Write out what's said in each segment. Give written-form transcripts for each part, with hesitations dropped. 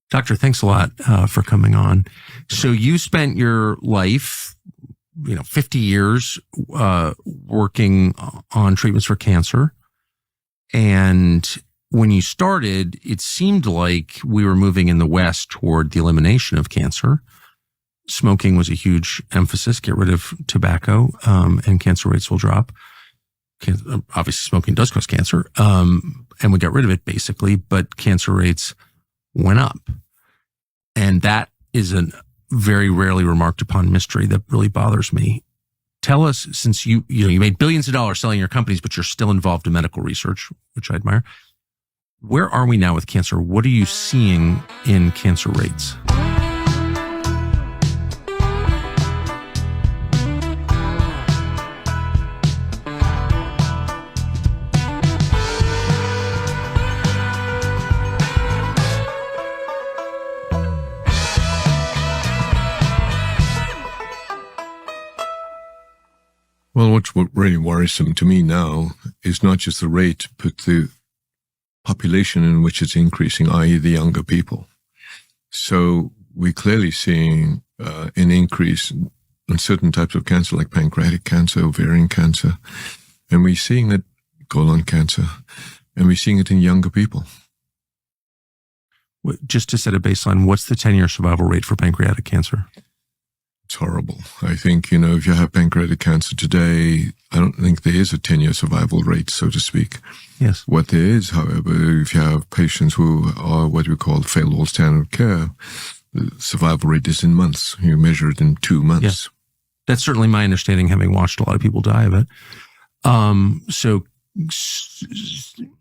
Doctor, thanks a lot for coming on. So you spent your life, 50 years working on treatments for cancer. And when you started, it seemed like we were moving in the West toward the elimination of cancer. Smoking was a huge emphasis. Get rid of tobacco, and cancer rates will drop. Obviously, smoking does cause cancer, and we got rid of it basically, but cancer rates went up. And that is a very rarely remarked upon mystery that really bothers me. Tell us, since you made billions of dollars selling your companies, but you're still involved in medical research, which I admire. Where are we now with cancer? What are you seeing in cancer rates? Well, what's really worrisome to me now is not just the rate, but the population in which it's increasing, i.e. the younger people. So we're clearly seeing an increase in certain types of cancer, like pancreatic cancer, ovarian cancer, and we're seeing it, colon cancer, and we're seeing it in younger people. Just to set a baseline, what's the 10-year survival rate for pancreatic cancer? It's horrible. I think, if you have pancreatic cancer today, I don't think there is a 10-year survival rate, so to speak. Yes. What there is, however, if you have patients who are what we call failed all standard of care, the survival rate is in months. You measure it in 2 months. Yes. That's certainly my understanding, having watched a lot of people die of it. So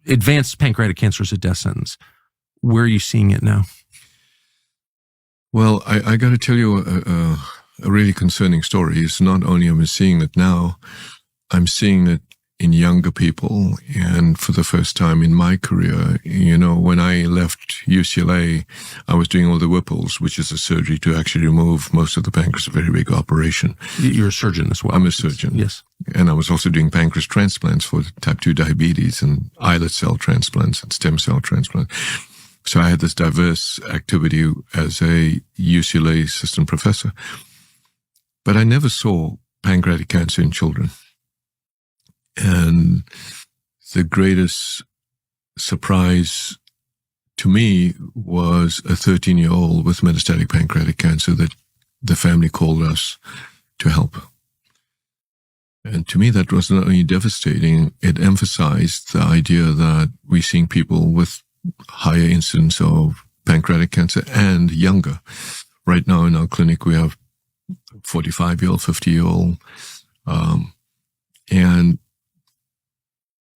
advanced pancreatic cancer is a death sentence. Where are you seeing it now? Well, I got to tell you a really concerning story. It's not only am I seeing it now, I'm seeing it in younger people. And for the first time in my career, when I left UCLA, I was doing all the Whipples, which is a surgery to actually remove most of the pancreas, a very big operation. You're a surgeon as well. I'm a surgeon. Yes. And I was also doing pancreas transplants for type 2 diabetes and islet cell transplants and stem cell transplants. So I had this diverse activity as a UCLA assistant professor. But I never saw pancreatic cancer in children. And the greatest surprise to me was a 13-year-old with metastatic pancreatic cancer that the family called us to help. And to me, that was not only devastating, it emphasized the idea that we're seeing people with higher incidence of pancreatic cancer and younger. Right now in our clinic, we have 45-year-old, 50-year-old. And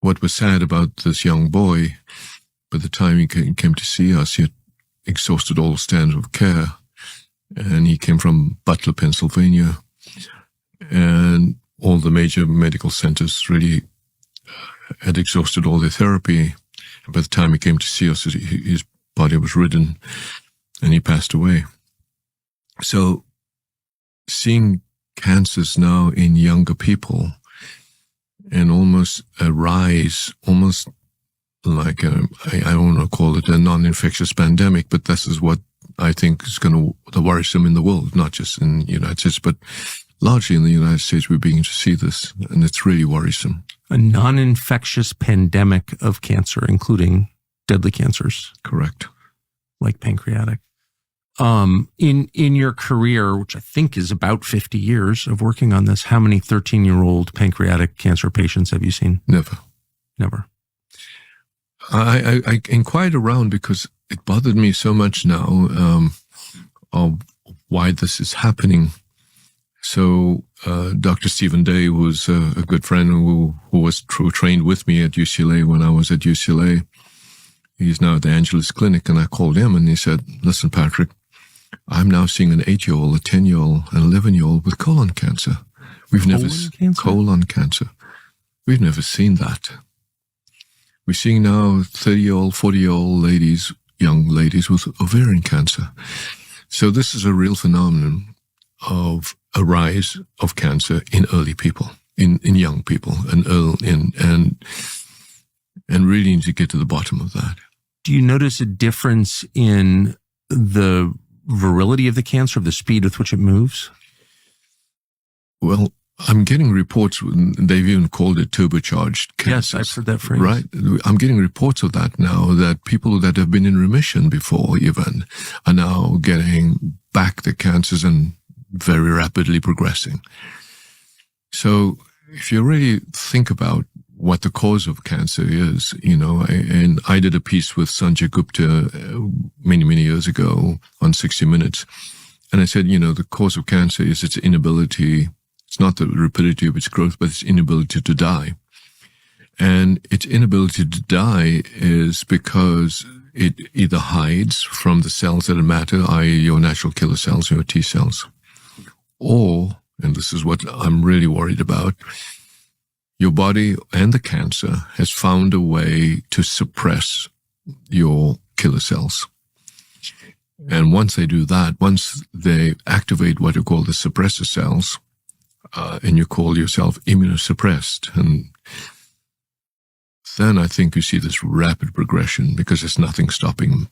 what was sad about this young boy, by the time he came to see us, he had exhausted all standard of care. And he came from Butler, Pennsylvania. And all the major medical centers really had exhausted all their therapy. And by the time he came to see us, his body was ridden and he passed away. So seeing cancers now in younger people and almost a rise, almost like I don't want to call it a non-infectious pandemic, but this is what I think is going to worrisome in the world, not just in the United States, but largely in the United States, we're beginning to see this, and it's really worrisome. A non-infectious pandemic of cancer, including deadly cancers. Correct. Like pancreatic. In your career, which I think is about 50 years of working on this, how many 13-year-old pancreatic cancer patients have you seen? Never. I inquired around because it bothered me so much now of why this is happening. So Dr. Stephen Day, who was a good friend who was trained with me at UCLA when I was at UCLA, he's now at the Angeles Clinic, and I called him and he said, "Listen, Patrick, I'm now seeing an 8-year-old, a 10-year-old, an 11-year-old with colon cancer. Colon cancer. We've never seen that. We're seeing now 30-year-old, 40-year-old ladies, young ladies with ovarian cancer. So this is a real phenomenon of a rise of cancer in early people, in young people, and really need to get to the bottom of that." Do you notice a difference in the virility of the cancer, of the speed with which it moves? Well, I'm getting reports, they've even called it turbocharged Yes, cancers. I've heard that phrase. Right. I'm getting reports of that now, that people that have been in remission before even are now getting back the cancers and very rapidly progressing. So if you really think about what the cause of cancer is, and I did a piece with Sanjay Gupta many, many years ago on 60 Minutes. And I said, the cause of cancer is its inability. It's not the rapidity of its growth, but its inability to die. And its inability to die is because it either hides from the cells that matter, i.e. your natural killer cells, your T cells, or, and this is what I'm really worried about, your body and the cancer has found a way to suppress your killer cells. And once they do that, once they activate what are called the suppressor cells, and you call yourself immunosuppressed, and then I think you see this rapid progression because there's nothing stopping